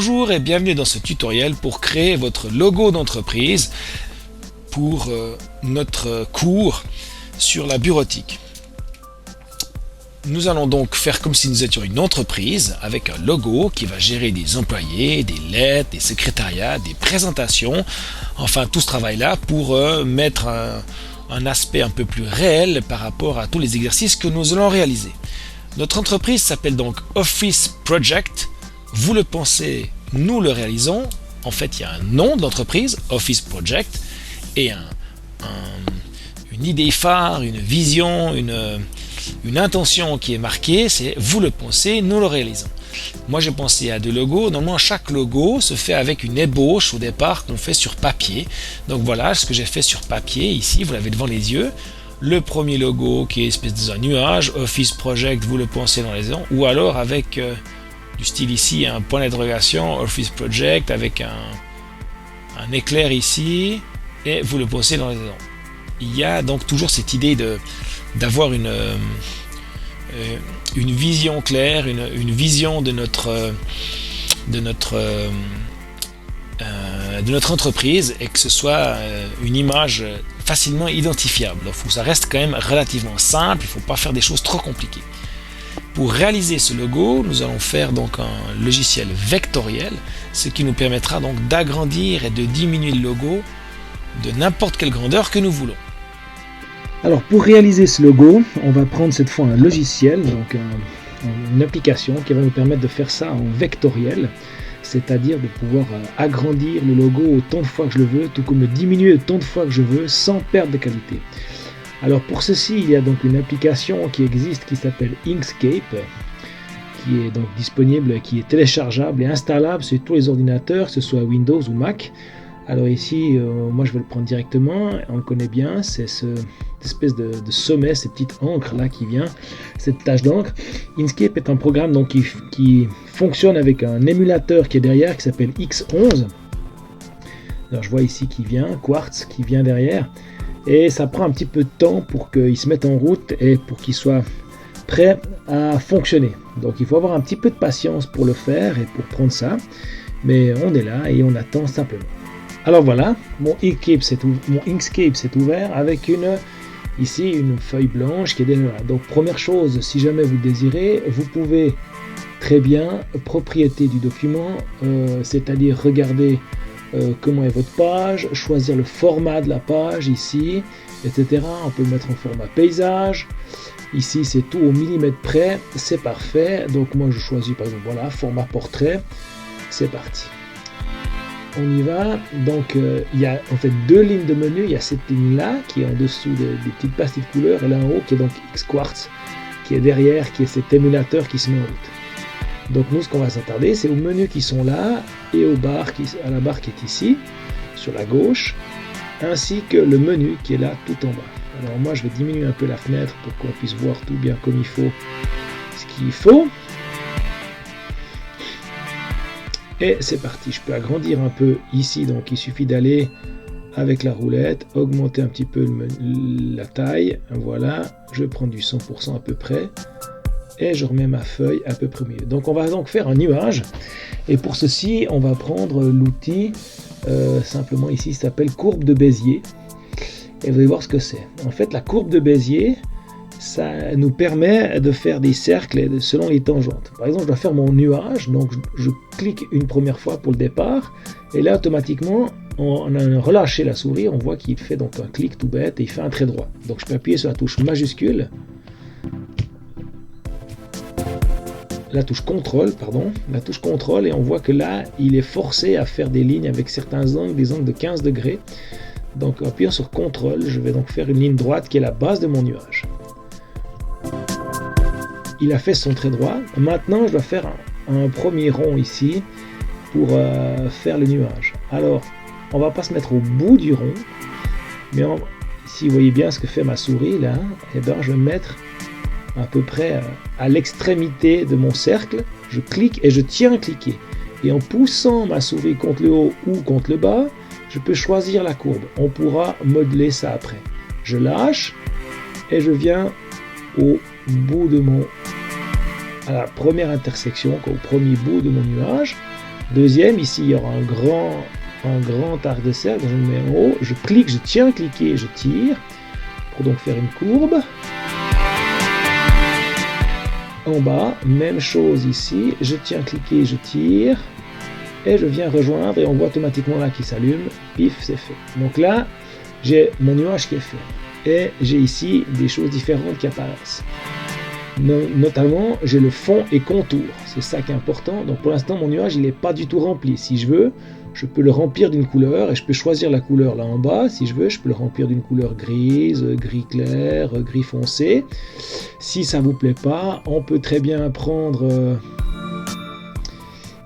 Bonjour et bienvenue dans ce tutoriel pour créer votre logo d'entreprise pour notre cours sur la bureautique. Nous allons donc faire comme si nous étions une entreprise avec un logo qui va gérer des employés, des lettres, des secrétariats, des présentations, enfin tout ce travail-là pour mettre un aspect un peu plus réel par rapport à tous les exercices que nous allons réaliser. Notre entreprise s'appelle donc Office Project. Vous le pensez, nous le réalisons. En fait, il y a un nom de l'entreprise, Office Project, et une idée phare, une vision, une intention qui est marquée, c'est vous le pensez, nous le réalisons. Moi, j'ai pensé à deux logos. Normalement, chaque logo se fait avec une ébauche au départ qu'on fait sur papier. Donc voilà ce que j'ai fait sur papier ici, vous l'avez devant les yeux. Le premier logo qui est espèce de nuage, Office Project, vous le pensez dans les ans, ou alors avec du style ici, un point d'interrogation, Office Project, avec un éclair ici, et vous le pensez dans les ans. Il y a donc toujours cette idée d'avoir une vision claire, une vision de notre entreprise et que ce soit une image facilement identifiable. Donc ça reste quand même relativement simple, il ne faut pas faire des choses trop compliquées. Pour réaliser ce logo, nous allons faire donc un logiciel vectoriel, ce qui nous permettra donc d'agrandir et de diminuer le logo de n'importe quelle grandeur que nous voulons. Alors pour réaliser ce logo, on va prendre cette fois un logiciel, donc une application qui va nous permettre de faire ça en vectoriel, c'est-à-dire de pouvoir agrandir le logo autant de fois que je le veux, tout comme le diminuer autant de fois que je veux sans perdre de qualité. Alors pour ceci, il y a donc une application qui existe qui s'appelle Inkscape, qui est donc disponible, qui est téléchargeable et installable sur tous les ordinateurs, que ce soit Windows ou Mac. Alors ici, moi je vais le prendre directement, on le connaît bien, c'est cette espèce de sommet, cette petite encre là qui vient, cette tache d'encre. Inkscape est un programme donc, qui fonctionne avec un émulateur qui est derrière, qui s'appelle X11. Alors je vois ici qui vient, Quartz qui vient derrière, et ça prend un petit peu de temps pour qu'il se mette en route et pour qu'il soit prêt à fonctionner. Donc il faut avoir un petit peu de patience pour le faire et pour prendre ça, mais on est là et on attend simplement. Alors voilà, mon Inkscape s'est ouvert avec ici une feuille blanche qui est déjà là. Donc première chose, si jamais vous le désirez, vous pouvez très bien, propriété du document, c'est-à-dire regarder comment est votre page, choisir le format de la page ici, etc. On peut le mettre en format paysage. Ici c'est tout au millimètre près, c'est parfait. Donc moi je choisis par exemple, voilà, format portrait, c'est parti. On y va, donc il y a en fait deux lignes de menu, il y a cette ligne là qui est en dessous des petites pastilles de couleurs et là en haut qui est donc X-Quartz qui est derrière, qui est cet émulateur qui se met en route. Donc nous ce qu'on va s'attarder c'est aux menus qui sont là et à la barre qui est ici sur la gauche, ainsi que le menu qui est là tout en bas. Alors moi je vais diminuer un peu la fenêtre pour qu'on puisse voir tout bien comme il faut ce qu'il faut. Et c'est parti, je peux agrandir un peu ici, donc il suffit d'aller avec la roulette, augmenter un petit peu la taille, voilà, je prends du 100% à peu près, et je remets ma feuille à peu près au milieu. Donc on va donc faire un nuage, et pour ceci, on va prendre l'outil, simplement ici, ça s'appelle courbe de Bézier, et vous allez voir ce que c'est. En fait, la courbe de Bézier, ça nous permet de faire des cercles selon les tangentes. Par exemple, je dois faire mon nuage, donc je clique une première fois pour le départ, et là automatiquement, on a relâché la souris, on voit qu'il fait donc un clic tout bête et il fait un trait droit. Donc je peux appuyer sur la touche majuscule, la touche contrôle, et on voit que là, il est forcé à faire des lignes avec certains angles, des angles de 15 degrés. Donc en appuyant sur contrôle, je vais donc faire une ligne droite qui est la base de mon nuage. Il a fait son trait droit. Maintenant, je dois faire un premier rond ici pour faire le nuage. Alors, on va pas se mettre au bout du rond, mais si vous voyez bien ce que fait ma souris là, et ben, je vais me mettre à peu près à l'extrémité de mon cercle. Je clique et je tiens à cliquer. Et en poussant ma souris contre le haut ou contre le bas, je peux choisir la courbe. On pourra modeler ça après. Je lâche et je viens au bout de à la première intersection, au premier bout de mon nuage. Deuxième, ici il y aura un grand arc de cercle, je le mets en haut, je clique, je tiens, cliquer, je tire, pour donc faire une courbe. En bas, même chose ici, je tiens, cliquer, je tire, et je viens rejoindre, et on voit automatiquement là qui s'allume, pif, c'est fait. Donc là, j'ai mon nuage qui est fait, et j'ai ici des choses différentes qui apparaissent. Notamment, j'ai le fond et contour, c'est ça qui est important. Donc pour l'instant, mon nuage, il n'est pas du tout rempli. Si je veux, je peux le remplir d'une couleur, et je peux choisir la couleur là en bas. Si je veux, je peux le remplir d'une couleur grise, gris clair, gris foncé. Si ça vous plaît pas, on peut très bien prendre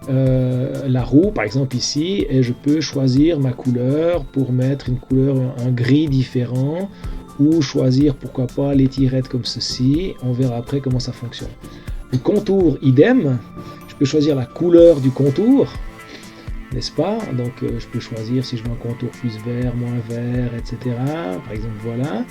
la roue, par exemple ici, et je peux choisir ma couleur pour mettre une couleur, un gris différent, ou choisir pourquoi pas les tirettes comme ceci. On verra après comment ça fonctionne. Le contour, idem, je peux choisir la couleur du contour, n'est-ce pas? Donc je peux choisir si je veux un contour plus vert, moins vert, etc. Par exemple, voilà.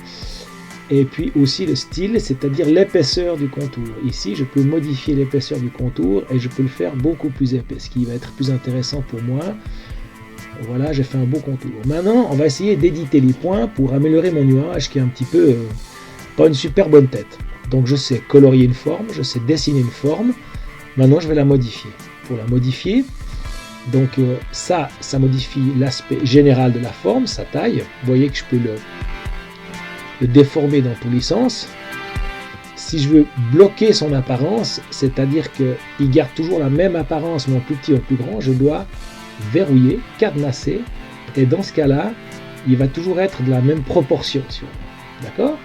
Et puis aussi le style, c'est-à-dire l'épaisseur du contour. Ici, je peux modifier l'épaisseur du contour et je peux le faire beaucoup plus épais, ce qui va être plus intéressant pour moi. Voilà, j'ai fait un beau contour. Maintenant, on va essayer d'éditer les points pour améliorer mon nuage qui est un petit peu pas une super bonne tête. Donc je sais colorier une forme, je sais dessiner une forme. Maintenant, je vais la modifier. Pour la modifier, donc ça modifie l'aspect général de la forme, sa taille. Vous voyez que je peux le déformer dans tous les sens. Si je veux bloquer son apparence, c'est-à-dire qu'il garde toujours la même apparence, mais en plus petit ou en plus grand, je dois verrouiller, cadenasser, et dans ce cas-là, il va toujours être de la même proportion. D'accord?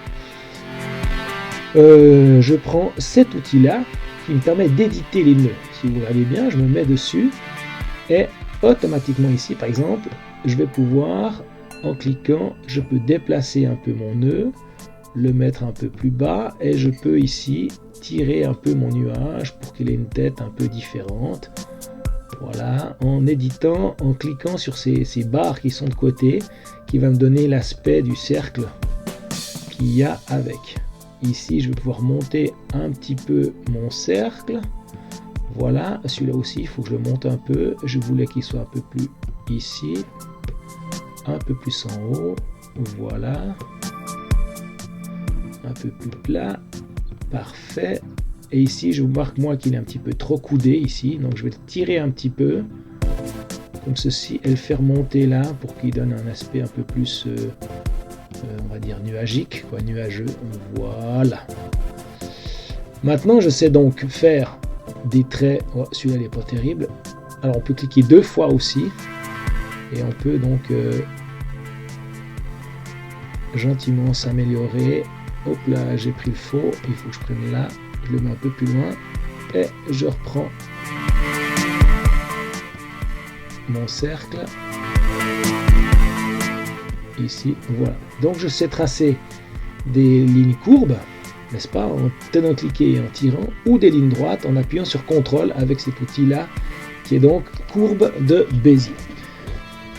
Je prends cet outil-là qui me permet d'éditer les nœuds. Si vous regardez bien, je me mets dessus et automatiquement ici, par exemple, je vais pouvoir, en cliquant, je peux déplacer un peu mon nœud, le mettre un peu plus bas et je peux ici tirer un peu mon nuage pour qu'il ait une tête un peu différente. Voilà, en éditant, en cliquant sur ces barres qui sont de côté, qui va me donner l'aspect du cercle qu'il y a avec. Ici, je vais pouvoir monter un petit peu mon cercle. Voilà, celui-là aussi, il faut que je le monte un peu. Je voulais qu'il soit un peu plus ici, un peu plus en haut. Voilà, un peu plus plat. Parfait. Et ici, je vous marque moi qu'il est un petit peu trop coudé ici, donc je vais le tirer un petit peu, comme ceci, et le faire monter là pour qu'il donne un aspect un peu plus, on va dire nuagique, quoi, nuageux. Voilà. Maintenant, je sais donc faire des traits. Oh, celui-là, il n'est pas terrible. Alors, on peut cliquer 2 fois aussi, et on peut donc gentiment s'améliorer. Hop là, j'ai pris le faux, il faut que je prenne là. Je le mets un peu plus loin et je reprends mon cercle ici, voilà. Donc je sais tracer des lignes courbes, n'est-ce pas, en tenant cliqué et en tirant, ou des lignes droites en appuyant sur CTRL avec cet outil-là qui est donc courbe de Bézier.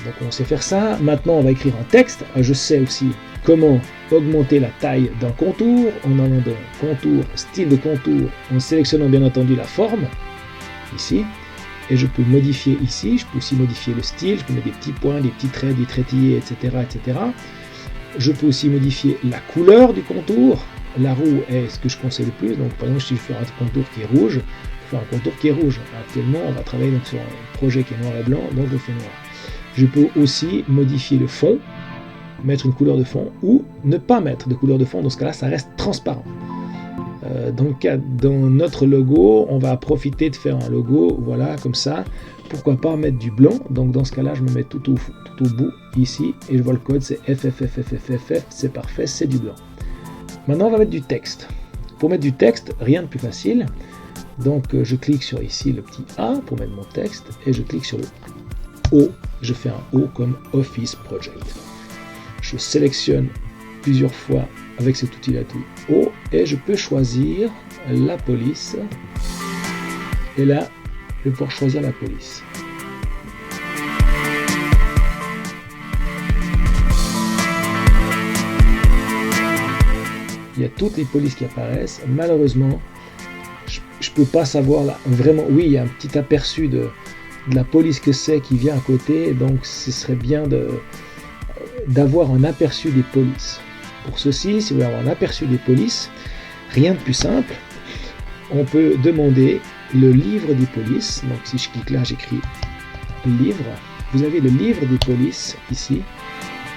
Donc on sait faire ça. Maintenant on va écrire un texte. Je sais aussi comment augmenter la taille d'un contour en allant de contour, style de contour, en sélectionnant bien entendu la forme, ici, et je peux modifier ici, je peux aussi modifier le style, je peux mettre des petits points, des petits traits, des traitillés, etc., etc. Je peux aussi modifier la couleur du contour. La roue est ce que je conseille le plus, donc par exemple si je fais un contour qui est rouge, je fais un contour qui est rouge. Actuellement on va travailler donc sur un projet qui est noir et blanc, donc je fais noir. Je peux aussi modifier le fond, mettre une couleur de fond ou ne pas mettre de couleur de fond, dans ce cas-là ça reste transparent. Dans notre logo, on va profiter de faire un logo, voilà, comme ça. Pourquoi pas mettre du blanc? Donc dans ce cas-là, je me mets tout au bout, ici, et je vois le code, c'est FFFFFF, c'est parfait, c'est du blanc. Maintenant, on va mettre du texte. Pour mettre du texte, rien de plus facile. Donc je clique sur ici le petit A pour mettre mon texte, et je clique sur le O. Je fais un O comme Office Project. Je sélectionne plusieurs fois avec cet outil-là tout haut et je peux choisir la police. Et là, je vais pouvoir choisir la police. Il y a toutes les polices qui apparaissent. Malheureusement, je peux pas savoir là. Vraiment, oui, il y a un petit aperçu de de la police que c'est qui vient à côté, donc ce serait bien d'avoir un aperçu des polices. Pour ceci, si vous voulez avoir un aperçu des polices, rien de plus simple, on peut demander le livre des polices. Donc si je clique là, j'écris livre. Vous avez le livre des polices ici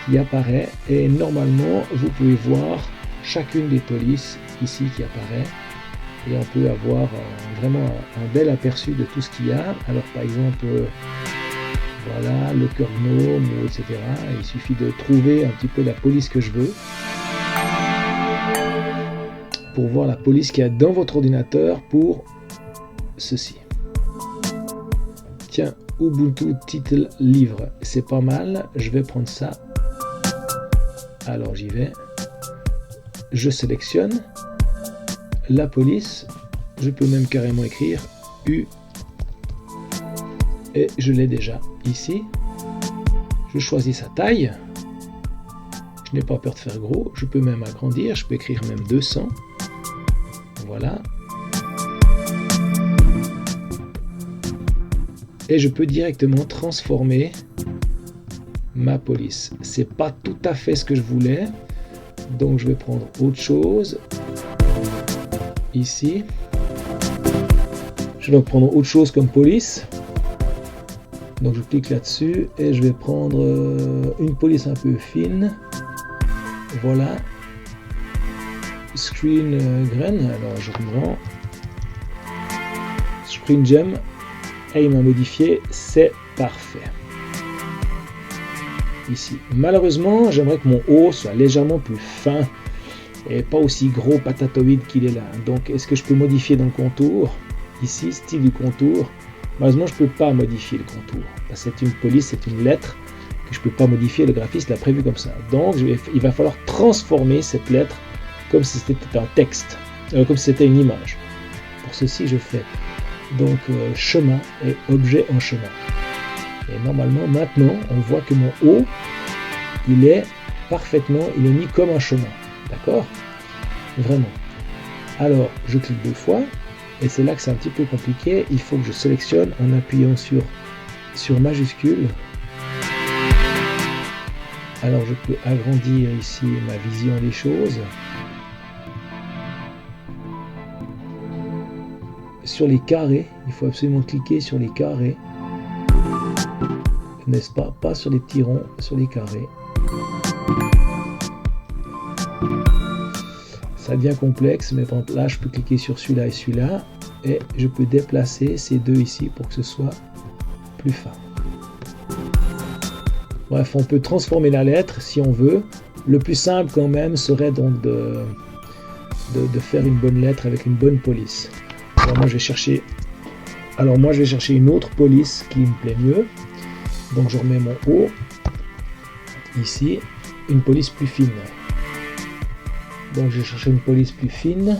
qui apparaît et normalement vous pouvez voir chacune des polices ici qui apparaît et on peut avoir vraiment un bel aperçu de tout ce qu'il y a. Alors par exemple, voilà, le cœur gnome, etc. Il suffit de trouver un petit peu la police que je veux pour voir la police qu'il y a dans votre ordinateur pour ceci. Tiens, Ubuntu titre livre, c'est pas mal, je vais prendre ça. Alors j'y vais, je sélectionne la police, je peux même carrément écrire U et je l'ai déjà ici. Je choisis sa taille, je n'ai pas peur de faire gros, je peux même agrandir, je peux écrire même 200, voilà. Et je peux directement transformer ma police. C'est pas tout à fait ce que je voulais, donc je vais prendre autre chose ici. Je vais prendre autre chose comme police, donc je clique là-dessus et je vais prendre une police un peu fine, voilà. Screen grain, alors je reprends Screen gem. Et il m'a modifié, c'est parfait. Ici, malheureusement, j'aimerais que mon haut soit légèrement plus fin et pas aussi gros patatoïde qu'il est là. Donc, est-ce que je peux modifier dans le contour? Ici, style du contour. Malheureusement, je ne peux pas modifier le contour. Parce que c'est une police, c'est une lettre que je ne peux pas modifier. Le graphiste l'a prévu comme ça. Donc, il va falloir transformer cette lettre comme si c'était un texte, comme si c'était une image. Pour ceci, je fais donc chemin et objet en chemin. Et normalement maintenant on voit que mon haut il est mis comme un chemin. D'accord? Vraiment. Alors je clique 2 fois et c'est là que c'est un petit peu compliqué. Il faut que je sélectionne en appuyant sur majuscule. Alors je peux agrandir ici ma vision des choses. Sur les carrés, il faut absolument cliquer sur les carrés, n'est-ce pas? Pas sur les petits ronds, sur les carrés. Ça devient complexe, mais par exemple là je peux cliquer sur celui-là et celui-là et je peux déplacer ces deux ici pour que ce soit plus fin. Bref, on peut transformer la lettre si on veut. Le plus simple quand même serait donc de faire une bonne lettre avec une bonne police. Alors moi je vais chercher une autre police qui me plaît mieux. Donc je remets mon haut ici, une police plus fine. Donc je vais chercher une police plus fine,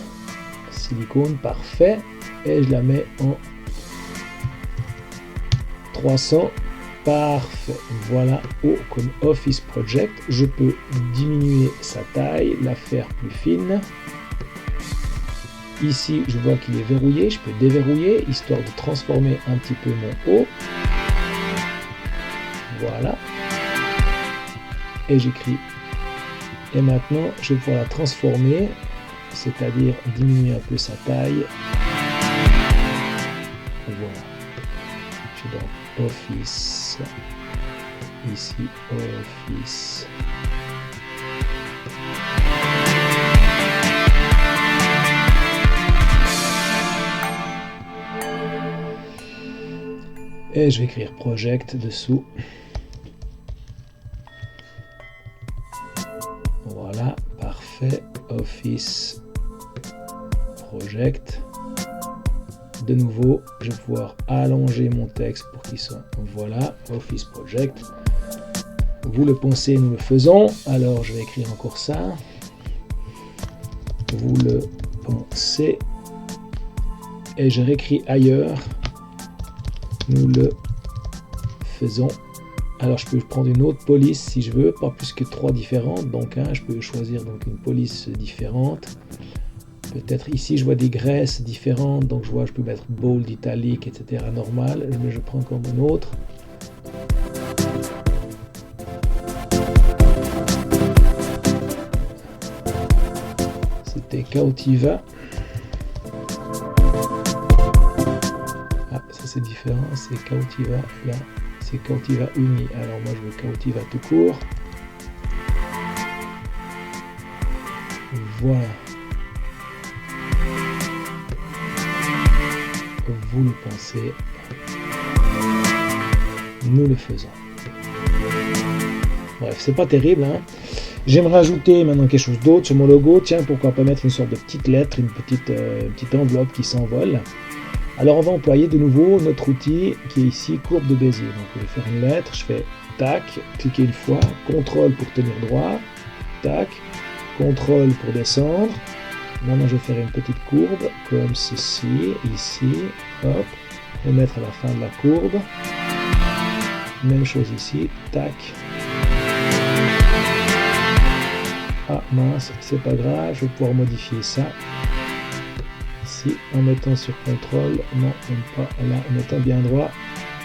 silicone, parfait, et je la mets en 300, parfait. Voilà, haut comme Office Project. Je peux diminuer sa taille, la faire plus fine. Ici, je vois qu'il est verrouillé, je peux déverrouiller, histoire de transformer un petit peu mon haut. Voilà. Et j'écris. Et maintenant, je vais pouvoir la transformer, c'est-à-dire diminuer un peu sa taille. Voilà. Je suis dans Office. Ici, Office. Et je vais écrire Project dessous. Voilà, parfait. Office Project. De nouveau, je vais pouvoir allonger mon texte pour qu'il soit. Voilà, Office Project. Vous le pensez, nous le faisons. Alors, je vais écrire encore ça. Vous le pensez. Et je réécris ailleurs. Nous le faisons. Alors je peux prendre une autre police si je veux, pas plus que 3 différentes. Donc je peux choisir donc une police différente. Peut-être ici je vois des graisses différentes, donc je peux mettre bold, italique, etc. normal, mais je prends comme un autre. C'était Cautiva. Ah, ça c'est différent, c'est Cautiva, là c'est Cautiva Uni. Alors moi je veux Cautiva tout court. Voilà. Vous le pensez, nous le faisons. Bref, c'est pas terrible, hein. J'aimerais ajouter maintenant quelque chose d'autre sur mon logo. Tiens, pourquoi pas mettre une sorte de petite lettre, une petite enveloppe qui s'envole. Alors on va employer de nouveau notre outil qui est ici, courbe de Bézier. Donc je vais faire une lettre, je fais tac, cliquer une fois, CTRL pour tenir droit, tac, CTRL pour descendre. Maintenant je vais faire une petite courbe comme ceci, ici, hop, et mettre à la fin de la courbe. Même chose ici, tac. Ah mince, c'est pas grave, je vais pouvoir modifier ça. Ici, en mettant sur CTRL, non, même pas, là, en mettant bien droit,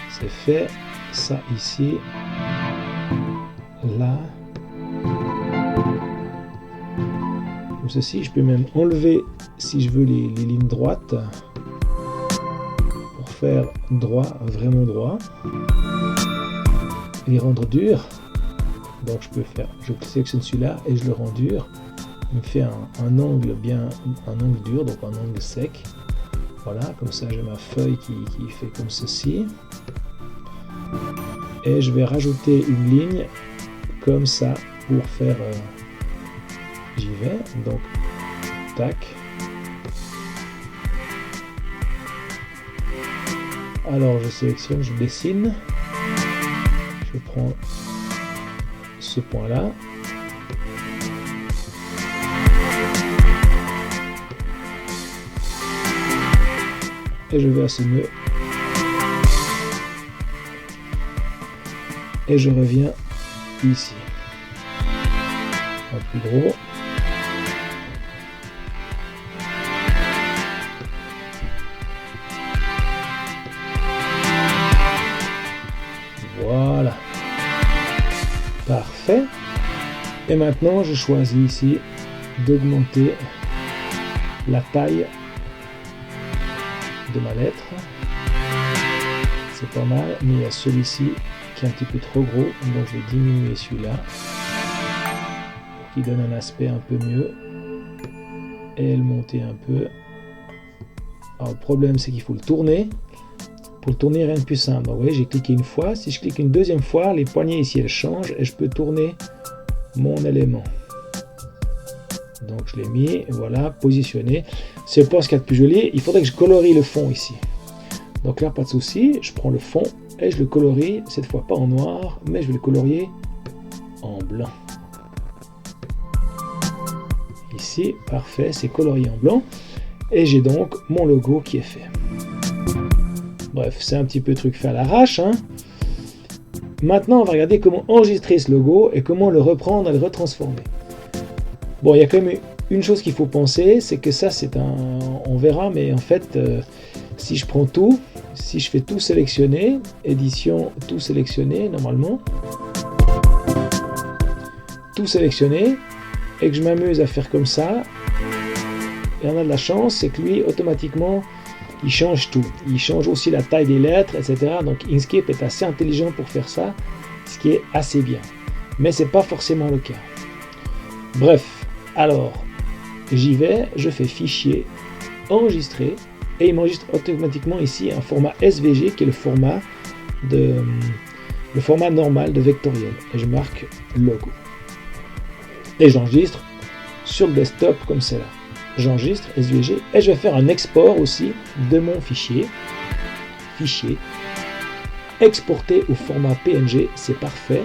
c'est fait. Ça ici, là. Comme ceci, je peux même enlever, si je veux, les lignes droites, pour faire droit, vraiment droit. Les rendre durs. Donc je sélectionne celui-là et je le rends dur. Il me fait un angle dur, donc un angle sec. Voilà, comme ça j'ai ma feuille qui fait comme ceci. Et je vais rajouter une ligne comme ça pour faire... j'y vais, donc tac. Alors je sélectionne, je dessine. Je prends ce point-là. Et je vais à ce nœud. Et je reviens ici. Un plus gros. Voilà. Parfait. Et maintenant, je choisis ici d'augmenter la taille de ma lettre. C'est pas mal, mais il y a celui-ci qui est un petit peu trop gros, donc je vais diminuer celui-là pour qu'il donne un aspect un peu mieux et le monter un peu. Alors le problème c'est qu'il faut le tourner. Pour le tourner, rien de plus simple. Donc, vous voyez, j'ai cliqué une fois. Si je clique une deuxième fois, les poignées ici elles changent et je peux tourner mon élément. Donc je l'ai mis, voilà, positionné. C'est pas ce qu'il y a de plus joli. Il faudrait que je colorie le fond ici. Donc là, pas de souci. Je prends le fond et je le colorie. Cette fois pas en noir, mais je vais le colorier en blanc. Ici, parfait, c'est colorié en blanc. Et j'ai donc mon logo qui est fait. Bref, c'est un petit peu truc fait à l'arrache, hein. Maintenant, on va regarder comment enregistrer ce logo et comment le reprendre et le retransformer. Bon, il y a quand même une chose qu'il faut penser, c'est que ça, on verra, mais en fait, si je prends tout, si je fais tout sélectionner, édition, tout sélectionner, normalement, tout sélectionner, et que je m'amuse à faire comme ça, et on a de la chance, c'est que lui, automatiquement, il change tout. Il change aussi la taille des lettres, etc. Donc Inkscape est assez intelligent pour faire ça, ce qui est assez bien. Mais c'est pas forcément le cas. Bref, alors, j'y vais, je fais fichier, enregistrer, et il m'enregistre automatiquement ici un format SVG qui est le format normal de vectoriel. Et je marque logo. Et j'enregistre sur le desktop comme c'est là. J'enregistre SVG et je vais faire un export aussi de mon fichier. Fichier. Exporter au format PNG, c'est parfait.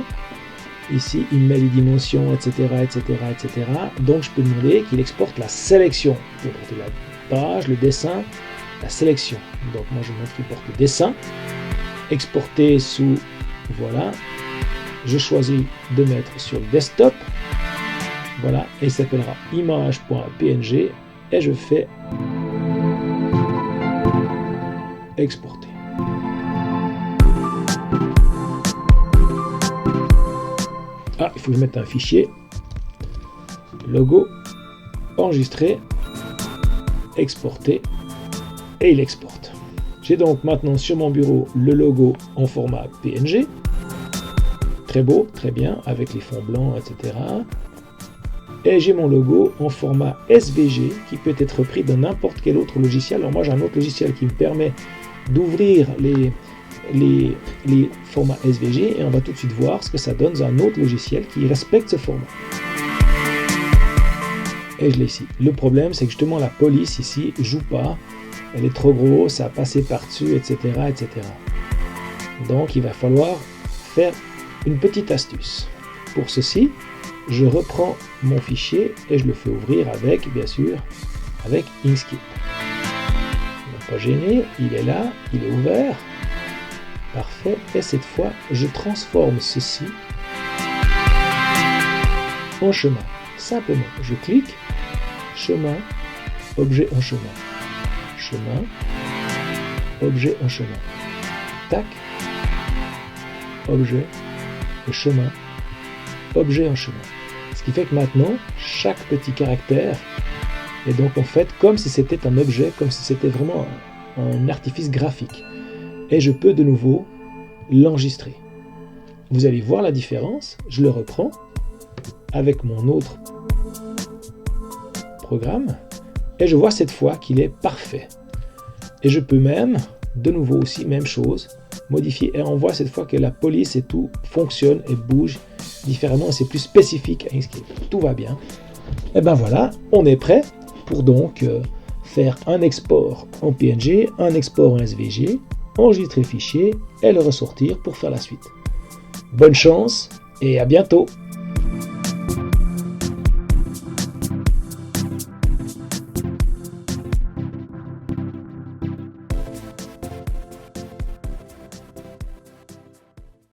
Ici, il met les dimensions, etc., etc., etc. Donc, je peux demander qu'il exporte la sélection. Il peut porter la page, le dessin, la sélection. Donc, moi, je montre qu'il porte le dessin. Exporter sous, voilà. Je choisis de mettre sur le desktop. Voilà, et il s'appellera image.png et je fais exporter. Ah, il faut que je mette un fichier. Logo, enregistrer, exporter, et il exporte. J'ai donc maintenant sur mon bureau le logo en format PNG. Très beau, très bien, avec les fonds blancs, etc. Et j'ai mon logo en format SVG qui peut être repris dans n'importe quel autre logiciel. Alors moi j'ai un autre logiciel qui me permet d'ouvrir les formats SVG et on va tout de suite voir ce que ça donne dans un autre logiciel qui respecte ce format. Et je l'ai ici. Le problème c'est que justement la police ici joue pas, elle est trop grosse, ça a passé par-dessus, etc., etc. Donc il va falloir faire une petite astuce. Pour ceci, je reprends mon fichier et je le fais ouvrir avec, bien sûr, avec Inkscape. Pas gêné, il est là, il est ouvert. Parfait. Et cette fois, je transforme ceci en chemin. Simplement, je clique, chemin, objet en chemin. Chemin, objet en chemin. Tac, objet, et chemin, objet en chemin. Ce qui fait que maintenant, chaque petit caractère est donc en fait comme si c'était un objet, comme si c'était vraiment un artifice graphique. Et je peux de nouveau l'enregistrer. Vous allez voir la différence. Je le reprends avec mon autre programme et je vois cette fois qu'il est parfait. Et je peux même, de nouveau aussi, même chose, modifier et on voit cette fois que la police et tout fonctionne et bouge différemment et c'est plus spécifique à Inkscape. Tout va bien. Et ben voilà, on est prêt pour donc faire un export en PNG, un export en SVG, enregistrer le fichier et le ressortir pour faire la suite. Bonne chance et à bientôt!